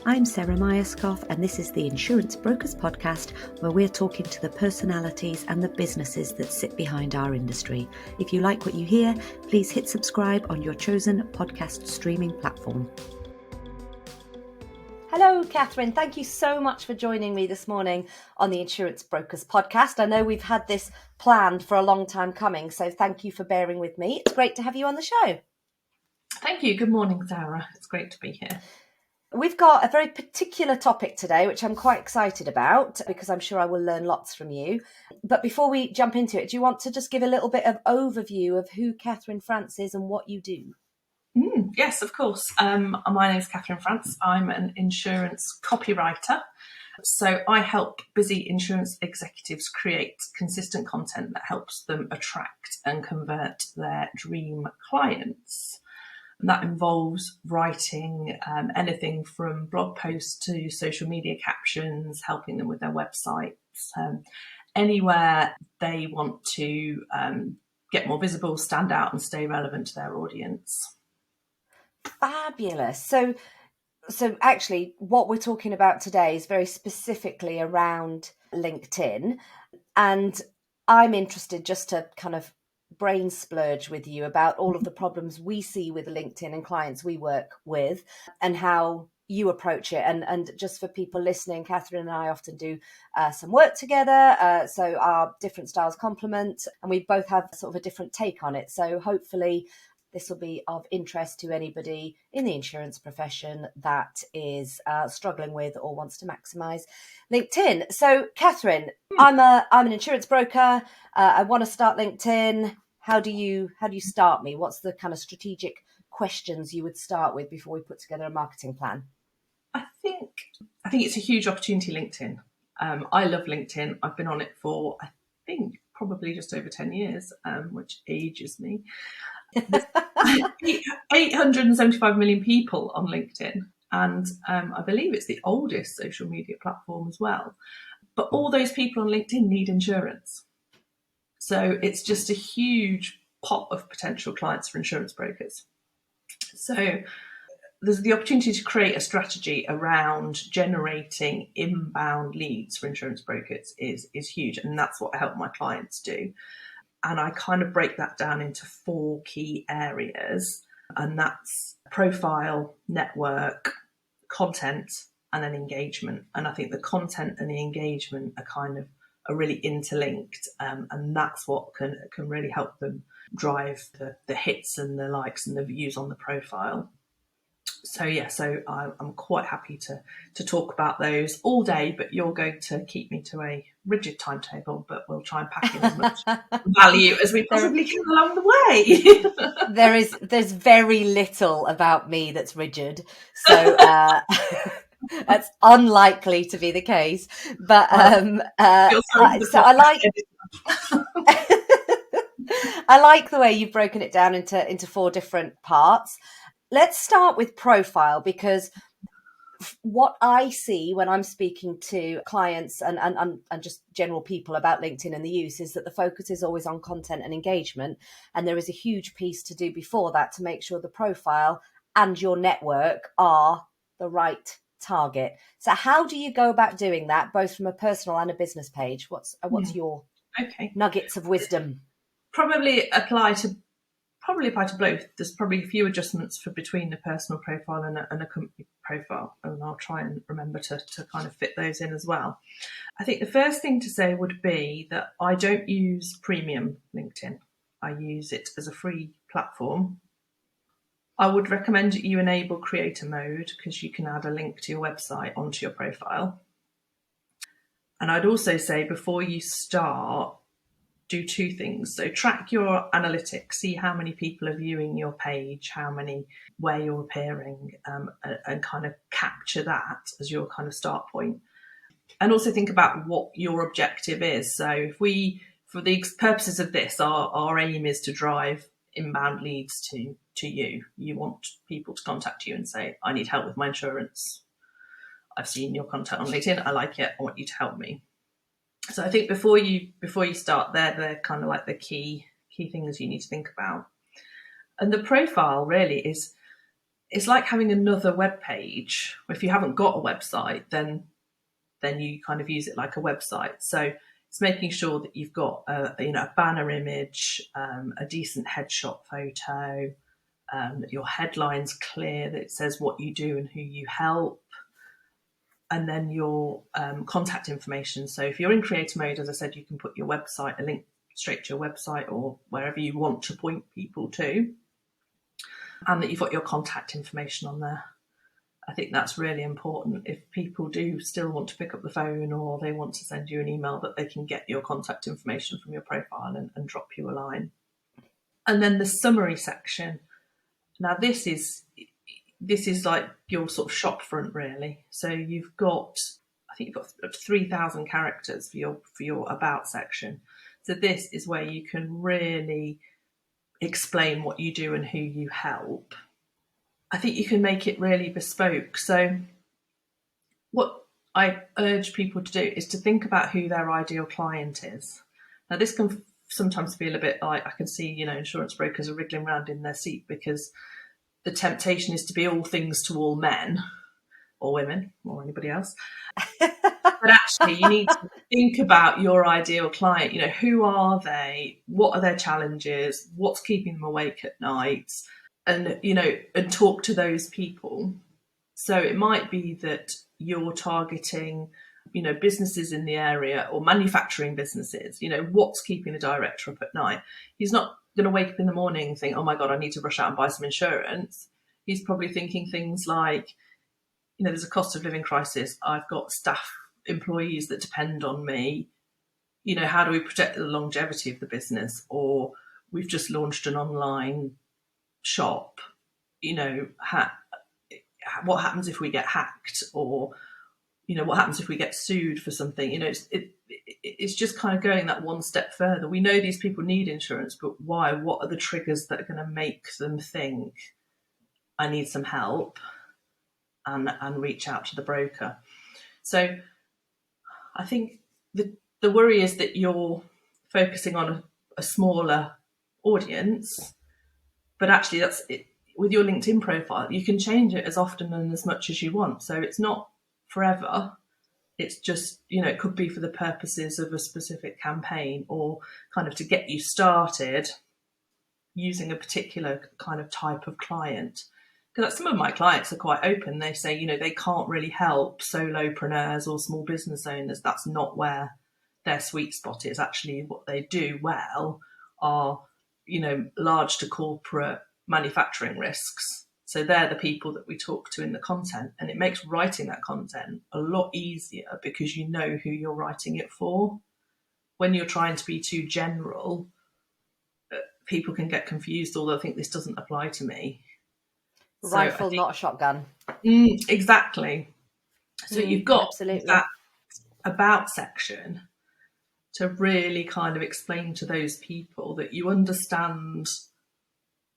I'm Sarah Myerscough, and this is the Insurance Brokers Podcast, where we're talking to the personalities and the businesses that sit behind our industry. If you like what you hear, please hit subscribe on your chosen podcast streaming platform. Hello, Catherine. Thank you so much for joining me this morning on the Insurance Brokers Podcast. I know we've had this planned for a long time coming, so thank you for bearing with me. It's great to have you on the show. Thank you. Good morning, Sarah. It's great to be here. We've got a very particular topic today, which I'm quite excited about because I'm sure I will learn lots from you. But before we jump into it, do you want to just give a little bit of overview of who Catherine France is and what you do? Yes, of course. My name is Catherine France. I'm an insurance copywriter. So I help busy insurance executives create consistent content that helps them attract and convert their dream clients. And that involves writing anything from blog posts to social media captions, helping them with their websites, anywhere they want to get more visible, stand out and stay relevant to their audience. Fabulous. So actually what we're talking about today is very specifically around LinkedIn. And I'm interested just to kind of brain splurge with you about all of the problems we see with LinkedIn and clients we work with and how you approach it. And just for people listening, Catherine and I often do some work together. So our different styles complement and we both have sort of a different take on it. So hopefully this will be of interest to anybody in the insurance profession that is struggling with or wants to maximise LinkedIn. So, Catherine, I'm an insurance broker. I want to start LinkedIn. How do you start me? What's the kind of strategic questions you would start with before we put together a marketing plan? I think it's a huge opportunity, LinkedIn. I love LinkedIn. I've been on it for, I think, probably just over 10 years, which ages me. There's 875 million people on LinkedIn, and I believe it's the oldest social media platform as well. But all those people on LinkedIn need insurance. So it's just a huge pot of potential clients for insurance brokers. So there's the opportunity to create a strategy around generating inbound leads for insurance brokers is huge, and that's what I help my clients do. And I kind of break that down into 4 key areas, and that's profile, network, content, and then engagement. And I think the content and the engagement are really interlinked, and that's what can really help them drive the hits and the likes and the views on the profile. So I'm quite happy to talk about those all day, but you're going to keep me to a rigid timetable, but we'll try and pack in as much value as we possibly can along the way. There's very little about me that's rigid, so that's unlikely to be the case. But I like I like the way you've broken it down into 4 different parts. Let's start with profile, because what I see when I'm speaking to clients and just general people about LinkedIn and the use is that the focus is always on content and engagement. And there is a huge piece to do before that to make sure the profile and your network are the right target. So how do you go about doing that, both from a personal and a business page? What's your nuggets of wisdom? Probably apply to both. There's probably a few adjustments for between the personal profile and a company profile, and I'll try and remember to kind of fit those in as well. I think the first thing to say would be that I don't use premium LinkedIn. I use it as a free platform. I would recommend you enable creator mode because you can add a link to your website onto your profile. And I'd also say before you start, do 2 things. So track your analytics, see how many people are viewing your page, where you're appearing, and kind of capture that as your kind of start point. And also think about what your objective is. So if for the purposes of this, our aim is to drive inbound leads to you. You want people to contact you and say, I need help with my insurance. I've seen your content on LinkedIn. I like it. I want you to help me. So I think before you start, they're kind of like the key things you need to think about. And the profile really is it's like having another web page. If you haven't got a website, then you kind of use it like a website. So it's making sure that you've got a banner image, a decent headshot photo, that your headline's clear, that it says what you do and who you help, and then your contact information. So if you're in creator mode, as I said, you can put your website, a link straight to your website or wherever you want to point people to, and that you've got your contact information on there. I think that's really important. If people do still want to pick up the phone or they want to send you an email, that they can get your contact information from your profile and drop you a line. And then the summary section. Now this is like your sort of shop front, really. So I think you've got 3,000 characters for your about section. So this is where you can really explain what you do and who you help. I think you can make it really bespoke. So what I urge people to do is to think about who their ideal client is. Now, this can sometimes feel a bit like, I can see, insurance brokers are wriggling around in their seat because the temptation is to be all things to all men or women or anybody else. But actually, you need to think about your ideal client. Who are they? What are their challenges? What's keeping them awake at night? And talk to those people. So it might be that you're targeting businesses in the area or manufacturing businesses. What's keeping the director up at night? He's not going to wake up in the morning and think, oh my god, I need to rush out and buy some insurance. He's probably thinking things like, there's a cost of living crisis, I've got staff employees that depend on me, how do we protect the longevity of the business? Or we've just launched an online shop, what happens if we get hacked, or what happens if we get sued for something? It's just kind of going that one step further. We know these people need insurance, but why? What are the triggers that are going to make them think I need some help and reach out to the broker? So I think the worry is that you're focusing on a smaller audience, but actually that's it. With your LinkedIn profile, you can change it as often and as much as you want. So it's not forever. It's just, it could be for the purposes of a specific campaign or kind of to get you started using a particular kind of type of client. Because some of my clients are quite open. They say, they can't really help solopreneurs or small business owners. That's not where their sweet spot is. Actually, what they do well are, large to corporate manufacturing risks. So they're the people that we talk to in the content, and it makes writing that content a lot easier because you know who you're writing it for. When you're trying to be too general, people can get confused, or they'll think this doesn't apply to me. Rifle, not a shotgun. Exactly. So you've got absolutely that about section to really kind of explain to those people that you understand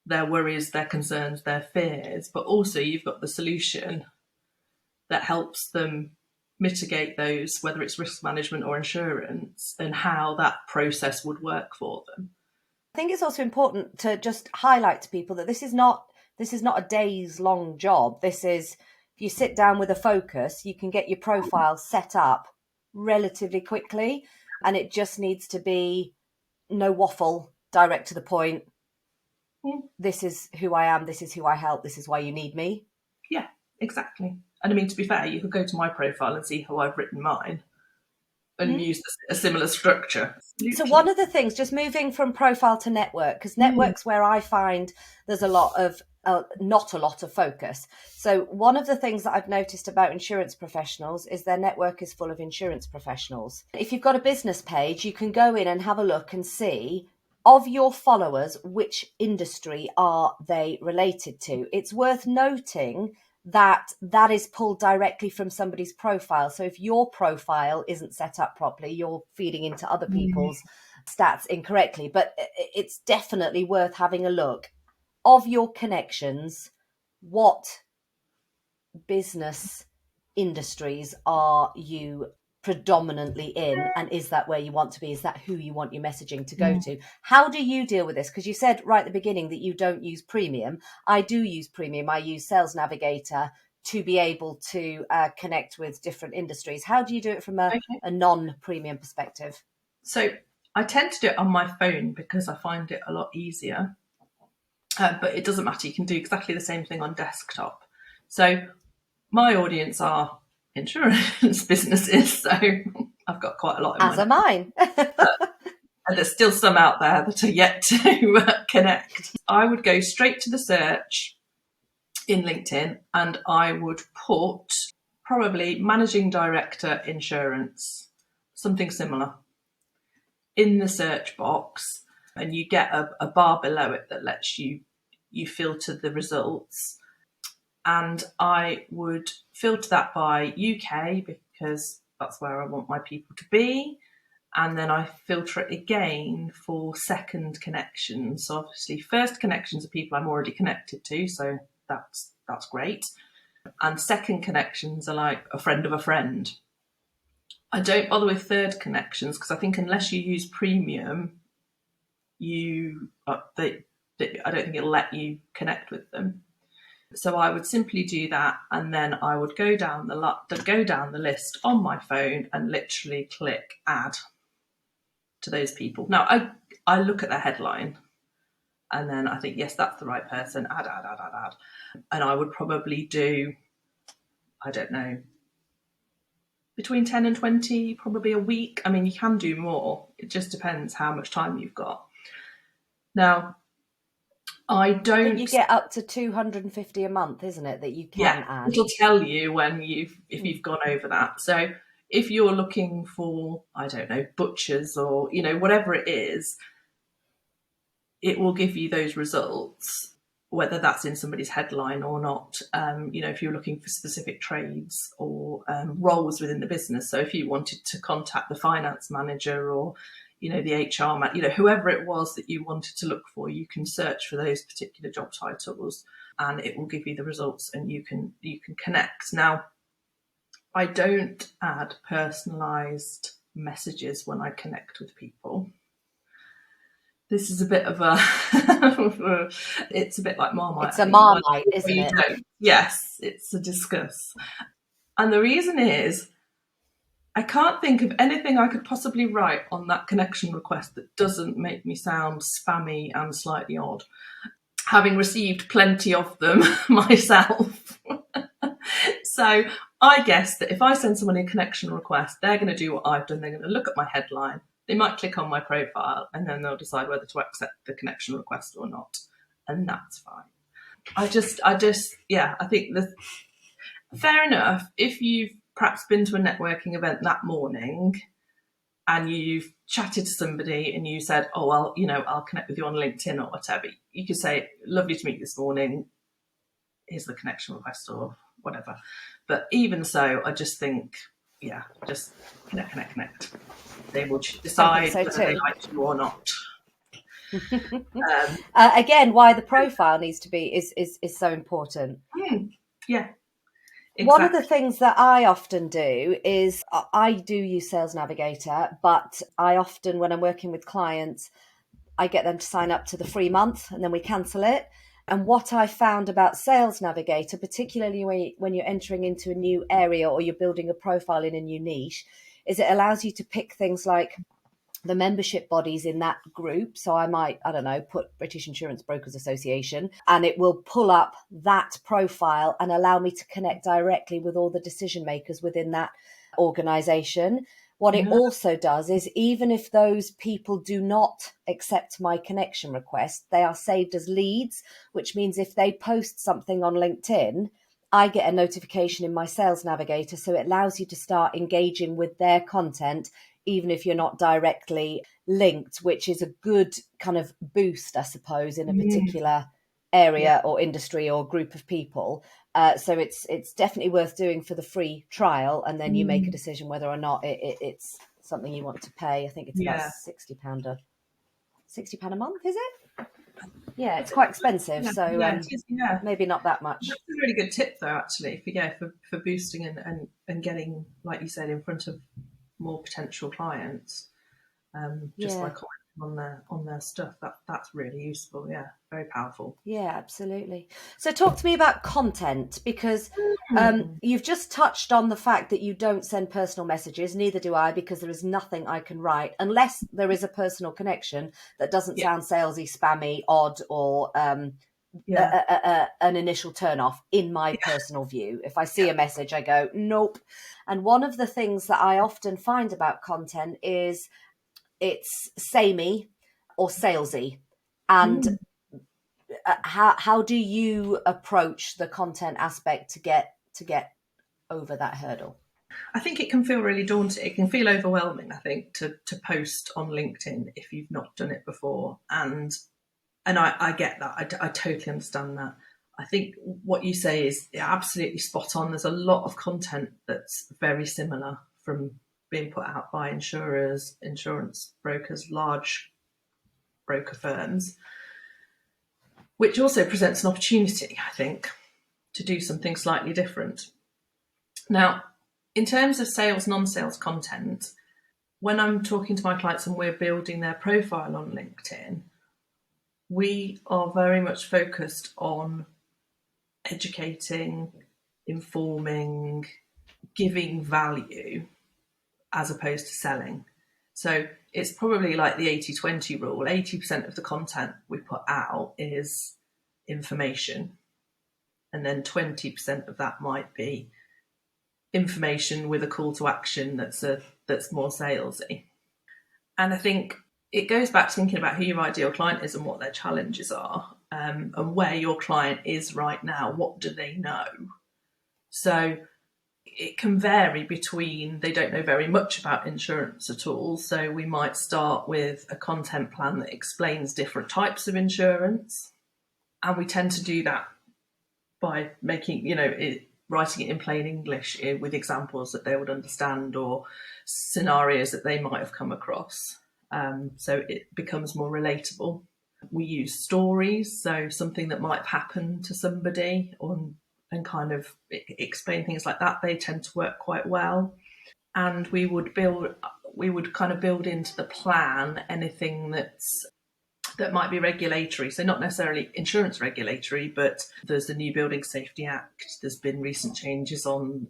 their worries, their concerns, their fears, but also you've got the solution that helps them mitigate those, whether it's risk management or insurance, and how that process would work for them. I think it's also important to just highlight to people that this is not a days long job. This is, if you sit down with a focus, you can get your profile set up relatively quickly, and it just needs to be no waffle, direct to the point. This is who I am, this is who I help, this is why you need me. Yeah, exactly. And I mean, to be fair, you could go to my profile and see how I've written mine and use a similar structure. Absolutely. So one of the things, just moving from profile to network, because network's where I find there's a lot of not a lot of focus. So one of the things that I've noticed about insurance professionals is their network is full of insurance professionals. If you've got a business page, you can go in and have a look and see, of your followers, which industry are they related to? It's worth noting that is pulled directly from somebody's profile. So if your profile isn't set up properly, you're feeding into other people's stats incorrectly. But it's definitely worth having a look. Of your connections, what business industries are you predominantly in, and is that where you want to be? Is that who you want your messaging to go to? How do you deal with this? Because you said right at the beginning that you don't use premium. I do use premium. I use Sales Navigator to be able to connect with different industries. How do you do it from a Okay. non-premium perspective? So I tend to do it on my phone because I find it a lot easier. But it doesn't matter. You can do exactly the same thing on desktop. So my audience are insurance businesses, so I've got quite a lot in As my are mine. and there's still some out there that are yet to connect. I would go straight to the search in LinkedIn and I would put probably managing director insurance, something similar, in the search box, and you get a bar below it that lets you filter the results. And I would filter that by UK because that's where I want my people to be. And then I filter it again for second connections. So obviously first connections are people I'm already connected to, so that's great. And second connections are like a friend of a friend. I don't bother with third connections because I think unless you use premium, I don't think it'll let you connect with them. So I would simply do that, and then I would go down the list on my phone and literally click add to those people. Now I look at the headline, and then I think yes, that's the right person. Add, and I would probably do, I don't know, between 10 and 20, probably a week. I mean, you can do more. It just depends how much time you've got. Now, I think you don't. get up to 250 a month, isn't it, that you Yeah, can add? it'll tell you when if you've gone over that. So if you're looking for, I don't know, butchers or whatever it is, it will give you those results, whether that's in somebody's headline or not. If you're looking for specific trades or roles within the business. So if you wanted to contact the finance manager or the HR man, whoever it was that you wanted to look for, you can search for those particular job titles and it will give you the results and you can connect. Now, I don't add personalized messages when I connect with people. This is a bit of a it's a bit like Marmite. It's I a think you Marmite, or isn't you it? don't. Yes, it's a discuss. And the reason is I can't think of anything I could possibly write on that connection request that doesn't make me sound spammy and slightly odd, having received plenty of them myself. So I guess that if I send someone a connection request, they're going to do what I've done. They're going to look at my headline. They might click on my profile and then they'll decide whether to accept the connection request or not. And that's fine. I think fair enough. If you've perhaps been to a networking event that morning and you've chatted to somebody and you said, oh, well, I'll connect with you on LinkedIn or whatever, you could say, lovely to meet you this morning. Here's the connection request or whatever. But even so, I just think, just connect. They will I think decide so whether they too. like you or not. Again, why the profile needs to be is so important. Yeah, One of the exactly. things that I often do is I do use Sales Navigator, but I often, when I'm working with clients, I get them to sign up to the free month and then we cancel it. And what I found about Sales Navigator, particularly when you're entering into a new area or you're building a profile in a new niche, is it allows you to pick things like the membership bodies in that group. So I might, I don't know, put British Insurance Brokers Association, and it will pull up that profile and allow me to connect directly with all the decision makers within that organization. What it Yeah. also does is, even if those people do not accept my connection request, they are saved as leads, which means if they post something on LinkedIn, I get a notification in my Sales Navigator. So it allows you to start engaging with their content, even if you're not directly linked, which is a good kind of boost, I suppose, in a particular Yeah. area or industry or group of people. So it's definitely worth doing for the free trial, and then you make a decision whether or not it's something you want to pay. I think it's about Yeah. £60 a month, is it? Yeah, it's quite expensive, Yeah, so yeah, it is. Yeah, maybe not that much. that's a really good tip, though. Actually, for boosting and getting, like you said, in front of more potential clients, just by Yeah. commenting on their stuff. That's really useful. Yeah, very powerful. Yeah, absolutely. So, talk to me about content because Hmm. you've just touched on the fact that you don't send personal messages. Neither do I, because there is nothing I can write unless there is a personal connection that doesn't Yeah, sound salesy, spammy, odd, or yeah, an initial turn off. In my yeah, personal view, if I see yeah. a message, I go nope. And one of the things that I often find about content is it's samey or salesy, and Mm. how do you approach the content aspect to get over that hurdle? I think it can feel really daunting. It can feel overwhelming, I think, to post on LinkedIn if you've not done it before. And I get that. I totally understand that. I think what you say is absolutely spot on. There's a lot of content that's very similar from being put out by insurers, insurance brokers, large broker firms, which also presents an opportunity, I think, to do something slightly different. Now, in terms of sales, non sales content, when I'm talking to my clients and we're building their profile on LinkedIn, we are very much focused on educating, informing, giving value as opposed to selling. So it's probably like the 80-20 rule. 80% of the content we put out is information, and then 20% of that might be information with a call to action that's more salesy. And I think it goes back to thinking about who your ideal client is and what their challenges are, and where your client is right now. What do they know? So it can vary between they don't know very much about insurance at all. So we might start with a content plan that explains different types of insurance. And we tend to do that by making, writing it in plain English with examples that they would understand or scenarios that they might have come across. So it becomes more relatable. We use stories, so something that might have happened to somebody, and kind of explain things like that. They tend to work quite well. And we would kind of build into the plan anything that might be regulatory. So not necessarily insurance regulatory, but there's the new Building Safety Act. There's been recent changes on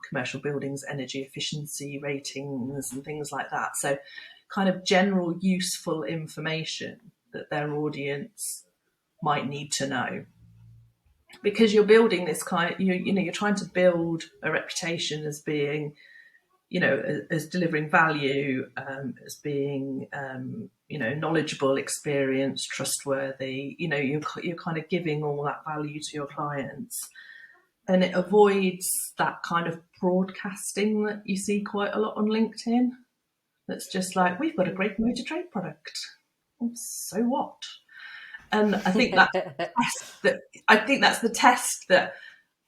commercial buildings, energy efficiency ratings and things like that. So kind of general useful information that their audience might need to know. Because you're building this you're trying to build a reputation as being, as delivering value, as being, knowledgeable, experienced, trustworthy. You're kind of giving all that value to your clients, and it avoids that kind of broadcasting that you see quite a lot on LinkedIn. That's just like, we've got a great motor trade product. Well, so what? And I think that's the test that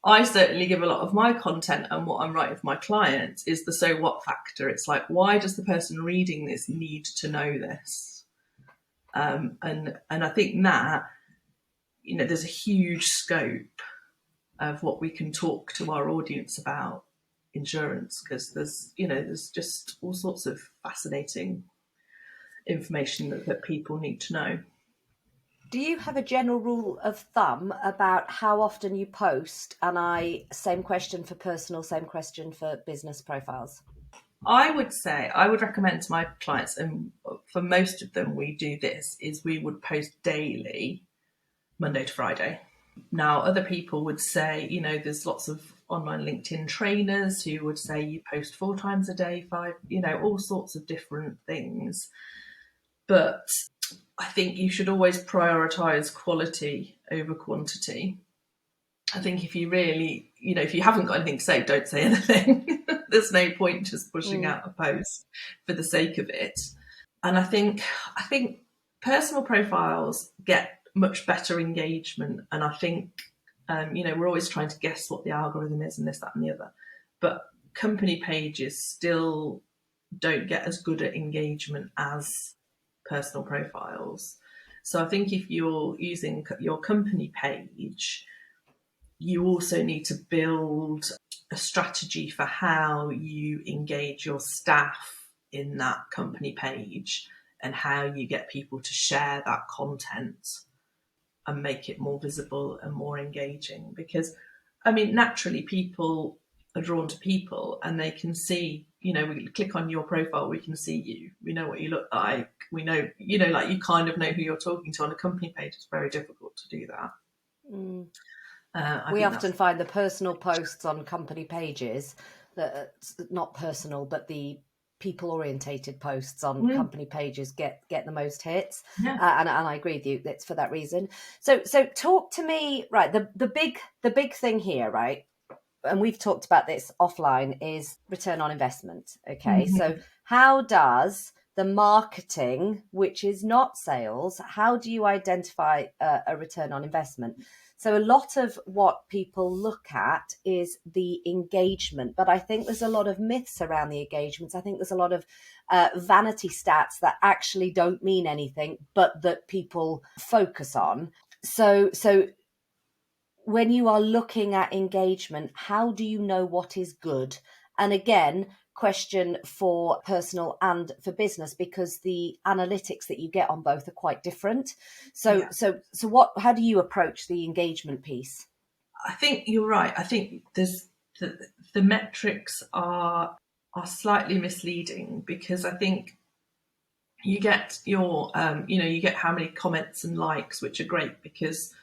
I certainly give a lot of my content and what I'm writing for my clients is the so what factor. It's like, why does the person reading this need to know this? And I think that, there's a huge scope of what we can talk to our audience about insurance, because there's just all sorts of fascinating information that people need to know. Do you have a general rule of thumb about how often you post? And same question for personal, same question for business profiles. I would recommend to my clients, and for most of them, we do this, is we would post daily, Monday to Friday. Now, other people would say, there's lots of online LinkedIn trainers who would say you post 4 times a day, five, all sorts of different things. But I think you should always prioritize quality over quantity. I think if you really, if you haven't got anything to say, don't say anything. There's no point just pushing Mm. out a post for the sake of it. And I think personal profiles get much better engagement. And I think, we're always trying to guess what the algorithm is and this, that, and the other. But company pages still don't get as good at engagement as personal profiles. So I think if you're using your company page, you also need to build a strategy for how you engage your staff in that company page and how you get people to share that content and make it more visible and more engaging. Because, I mean, naturally, people are drawn to people and they can see, you know, we click on your profile, we can see you, we know what you look like, we know, you know, like you kind of know who you're talking to. On a company page, it's very difficult to do that. Mm. I We think often that's, find the personal posts on company pages that not personal, but the people orientated posts on company pages get the most hits, yeah. and I agree with you. That's for that reason. So talk to me, right? The big thing here, right? And we've talked about this offline, is return on investment. Okay, so Mhm. how does the marketing, which is not sales, how do you identify a return on investment? So a lot of what people look at is the engagement, but I think there's a lot of myths around the engagements. I think there's a lot of vanity stats that actually don't mean anything, but that people focus on. So when you are looking at engagement, how do you know what is good? And again, question for personal and for business, because the analytics that you get on both are quite different. So Yeah. so what, how do you approach the engagement piece? I think you're right. I think the, the metrics are slightly misleading because I think you get your you know, you get how many comments and likes, which are great because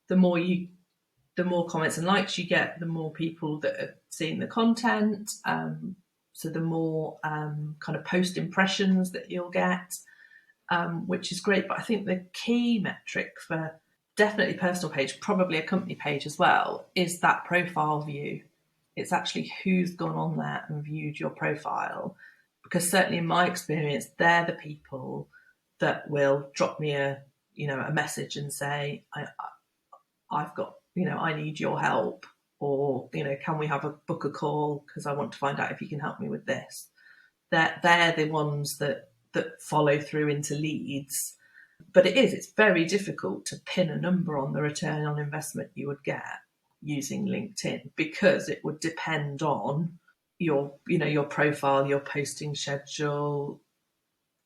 the more you the more comments and likes you get, the more people that are seeing the content. So the more kind of post impressions that you'll get, which is great. But I think the key metric for definitely personal page, probably a company page as well, is that profile view. It's actually who's gone on there and viewed your profile. Because certainly in my experience, they're the people that will drop me a message and say, I've got, I need your help, or, can we have a book a call because I want to find out if you can help me with this. They're the ones that follow through into leads. But it's very difficult to pin a number on the return on investment you would get using LinkedIn because it would depend on your profile, your posting schedule,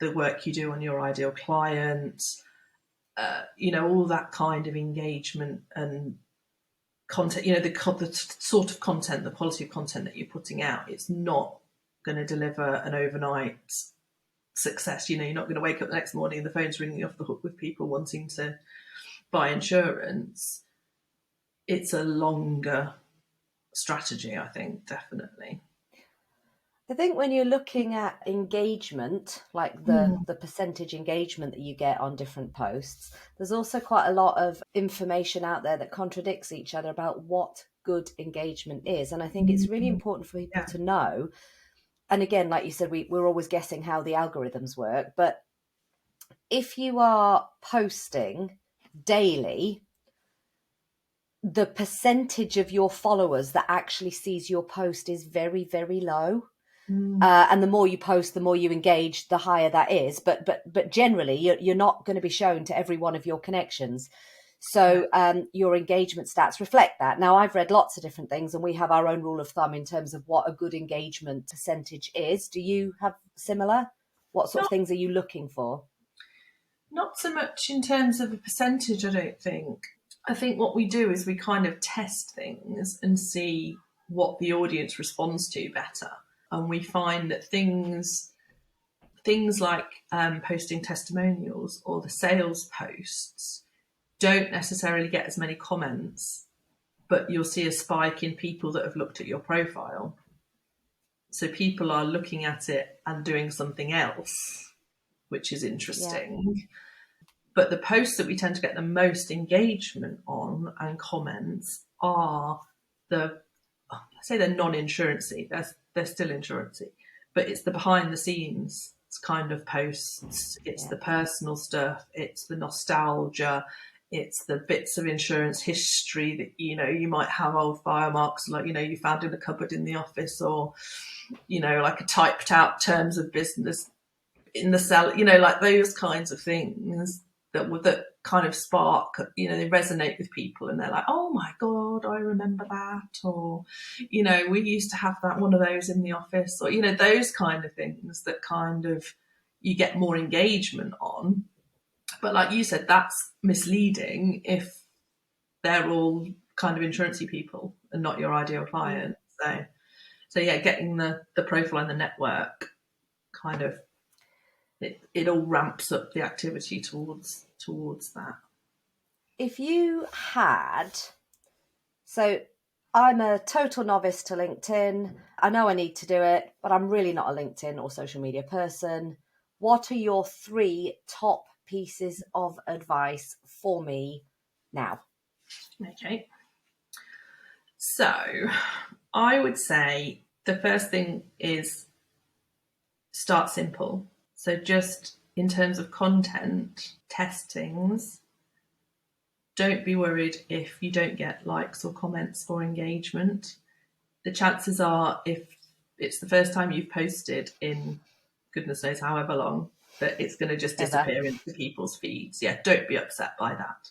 the work you do on your ideal clients, all that kind of engagement and content, the sort of content, the quality of content that you're putting out. It's not going to deliver an overnight success. You're not going to wake up the next morning and the phone's ringing off the hook with people wanting to buy insurance. It's a longer strategy, I think, definitely. I think when you're looking at engagement, like the percentage engagement that you get on different posts, there's also quite a lot of information out there that contradicts each other about what good engagement is. And I think it's really important for people Yeah. to know. And again, like you said, we're always guessing how the algorithms work. But if you are posting daily, the percentage of your followers that actually sees your post is very, very low. And the more you post, the more you engage, the higher that is. But generally, you're not going to be shown to every one of your connections. Yeah. So your engagement stats reflect that. Now, I've read lots of different things, and we have our own rule of thumb in terms of what a good engagement percentage is. Do you have similar? What sort of Not things are you looking for? not so much in terms of a percentage, I don't think. I think what we do is we kind of test things and see what the audience responds to better. And we find that things like posting testimonials or the sales posts don't necessarily get as many comments, but you'll see a spike in people that have looked at your profile. So people are looking at it and doing something else, which is Yeah, interesting. But the posts that we tend to get the most engagement on and comments are the, I say they're non-insurancey, they're still insurancey, but it's the behind the scenes kind of posts. It's yeah, the personal stuff. It's the nostalgia. It's the bits of insurance history that you might have old fire marks, like you found in a cupboard in the office, or like a typed out terms of business in the cell. Like those kinds of things that kind of spark, they resonate with people, and they're like, oh my God, I remember that. Or, we used to have one of those in the office, or, those kind of things that kind of you get more engagement on. But like you said, that's misleading if they're all kind of insurancy people and not your ideal client. So yeah, getting the profile and the network kind of, it all ramps up the activity towards that. If you had, so I'm a total novice to LinkedIn. I know I need to do it, but I'm really not a LinkedIn or social media person. What are your 3 top pieces of advice for me now? Okay. So I would say the first thing is start simple. So just in terms of content, test things. Don't be worried if you don't get likes or comments or engagement. The chances are, if it's the first time you've posted in goodness knows however long, that it's going to just disappear into people's feeds. Yeah, don't be upset by that.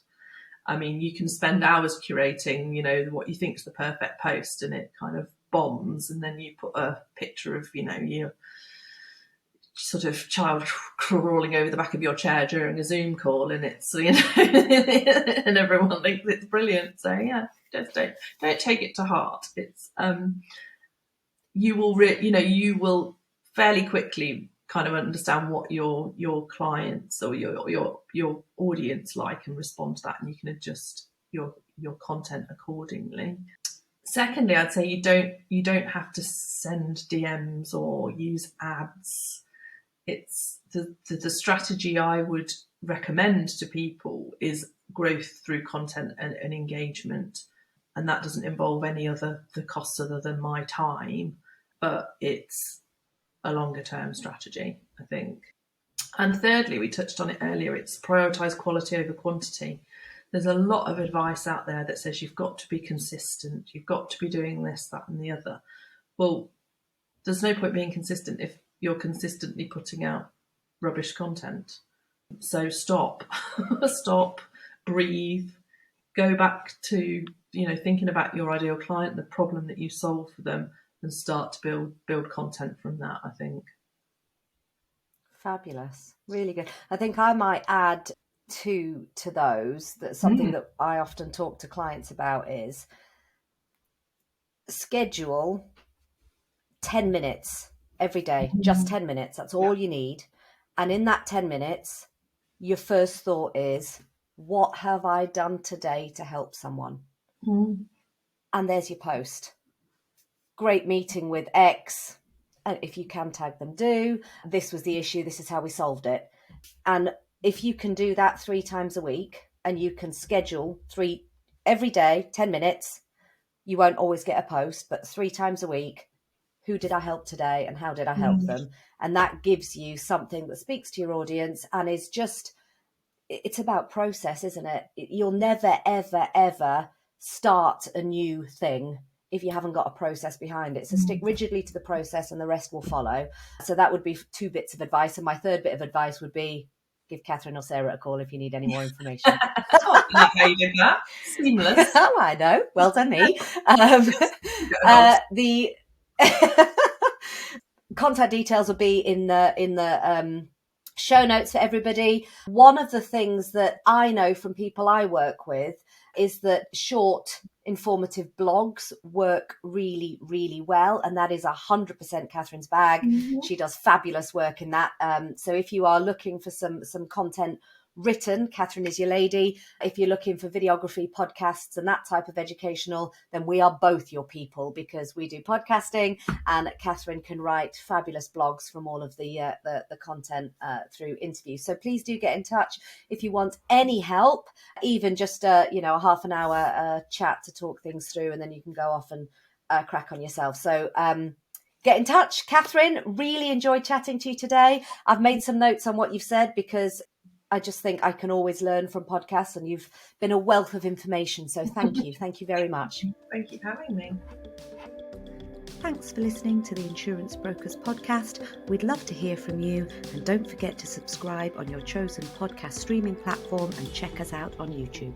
I mean, you can spend hours curating, what you think is the perfect post, and it kind of bombs, and then you put a picture of, your sort of child crawling over the back of your chair during a Zoom call, and it's, and everyone thinks it's brilliant. So yeah, just don't take it to heart. It's you will fairly quickly kind of understand what your clients or your audience like, and respond to that, and you can adjust your content accordingly. Secondly, I'd say you don't have to send DMs or use ads. It's the strategy I would recommend to people is growth through content and engagement, and that doesn't involve any other the costs other than my time, but it's a longer term strategy, I think. And thirdly, we touched on it earlier, it's prioritize quality over quantity. There's a lot of advice out there that says you've got to be consistent, you've got to be doing this, that, and the other. Well, there's no point being consistent if you're consistently putting out rubbish content. So stop, breathe, go back to, thinking about your ideal client, the problem that you solve for them, and start to build content from that, I think. Fabulous. Really good. I think I might add to those, that something that I often talk to clients about is schedule 10 minutes every day, just 10 minutes. That's all you need. And in that 10 minutes, your first thought is, what have I done today to help someone? And there's your post. Great meeting with X. And if you can tag them, do. This was the issue. This is how we solved it. And if you can do that 3 times a week, and you can schedule 3 every day, 10 minutes, you won't always get a post, but 3 times a week, who did I help today and how did I help them? And that gives you something that speaks to your audience and is just, it's about process, isn't it? You'll never, ever, ever start a new thing if you haven't got a process behind it. So stick rigidly to the process and the rest will follow. So that would be 2 bits of advice. And my third bit of advice would be, give Catherine or Sarah a call if you need any more information. Oh, I like how you did that. Seamless. Oh, I know. Well done, me. The contact details will be in the show notes for everybody. One of the things that I know from people I work with is that short, informative blogs work really, really well. And that is 100% Catherine's bag. She does fabulous work in that. So if you are looking for some content written, Catherine is your lady. If you're looking for videography, podcasts, and that type of educational, then we are both your people, because we do podcasting, and Catherine can write fabulous blogs from all of the content through interviews. So please do get in touch if you want any help, even just a half an hour chat to talk things through, and then you can go off and crack on yourself. So get in touch. Catherine, really enjoyed chatting to you today. I've made some notes on what you've said, because I just think I can always learn from podcasts, and you've been a wealth of information. So thank you. Thank you very much. Thank you for having me. Thanks for listening to the Insurance Brokers podcast. We'd love to hear from you, and don't forget to subscribe on your chosen podcast streaming platform and check us out on YouTube.